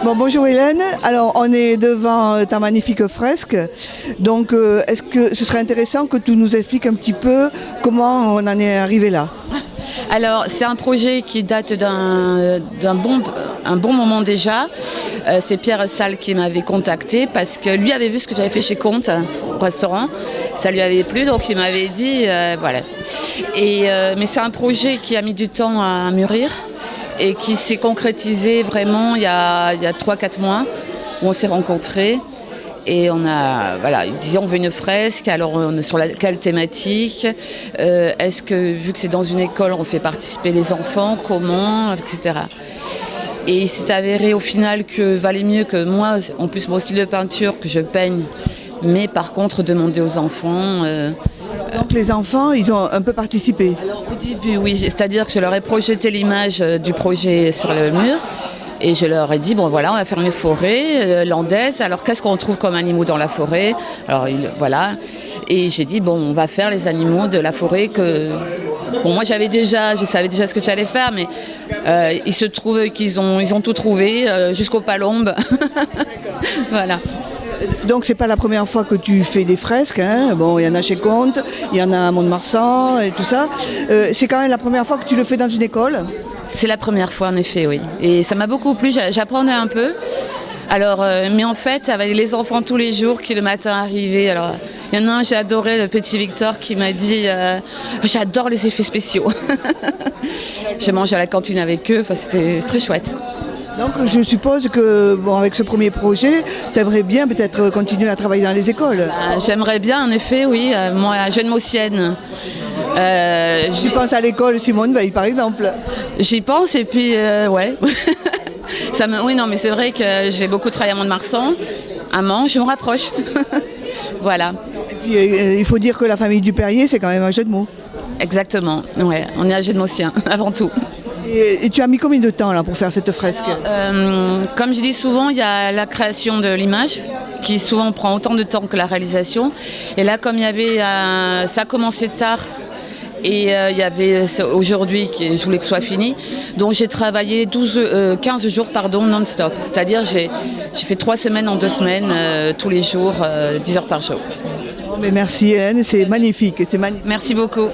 Bon, bonjour Hélène, alors on est devant ta magnifique fresque, donc est-ce que ce serait intéressant que tu nous expliques un petit peu comment on en est arrivé là? Alors, c'est un projet qui date un bon moment déjà. C'est Pierre Salle qui m'avait contacté parce que lui avait vu ce que j'avais fait chez Comte, au restaurant. Ça lui avait plu, donc il m'avait dit, voilà. Mais c'est un projet qui a mis du temps à mûrir et qui s'est concrétisé vraiment il y a 3-4 mois où on s'est rencontrés. Et il disait on veut une fresque, alors on est sur quelle thématique, est-ce que vu que c'est dans une école on fait participer les enfants, comment, etc. Et il s'est avéré au final que valait mieux que moi, en plus mon style de peinture, que je peigne, mais par contre demander aux enfants. Donc les enfants, ils ont un peu participé? Alors au début oui, c'est-à-dire que je leur ai projeté l'image du projet sur le mur. Et je leur ai dit, bon voilà, on va faire une forêt landaise. Alors qu'est-ce qu'on trouve comme animaux dans la forêt? Alors voilà. Et j'ai dit, bon, on va faire les animaux de la forêt que... Bon, moi je savais déjà ce que j'allais faire, mais il se trouve qu'ils ont tout trouvé, jusqu'aux palombes. Voilà. Donc c'est pas la première fois que tu fais des fresques, hein. Bon, il y en a chez Comte, il y en a à Mont-de-Marsan et tout ça. C'est quand même la première fois que tu le fais dans une école? C'est la première fois en effet, oui. Et ça m'a beaucoup plu, j'apprenais un peu. Alors, mais en fait, avec les enfants tous les jours qui le matin arrivaient, alors il y en a un, j'ai adoré, le petit Victor, qui m'a dit j'adore les effets spéciaux. J'ai mangé à la cantine avec eux, enfin, c'était très chouette. Donc je suppose que bon, avec ce premier projet, tu aimerais bien peut-être continuer à travailler dans les écoles. J'aimerais bien, en effet, oui. Moi, jeune Maussienne. Je pense à l'école Simone Veil par exemple. J'y pense et puis ouais. Oui, non, mais c'est vrai que j'ai beaucoup travaillé à Mont-de-Marsan, à Mans, je me rapproche. Voilà. Et puis il faut dire que la famille du Perrier, c'est quand même un jeu de mots. Exactement, ouais, on est à Génossien avant tout. Et tu as mis combien de temps là pour faire cette fresque? Comme je dis souvent, il y a la création de l'image qui souvent prend autant de temps que la réalisation. Et là, comme il y avait, ça a commencé tard. Et il y avait aujourd'hui, je voulais que ce soit fini, donc j'ai travaillé 15 jours non-stop. C'est-à-dire j'ai fait 3 semaines en 2 semaines, tous les jours, 10 heures par jour. Oh, mais merci Hélène, c'est magnifique, c'est magnifique. Merci beaucoup.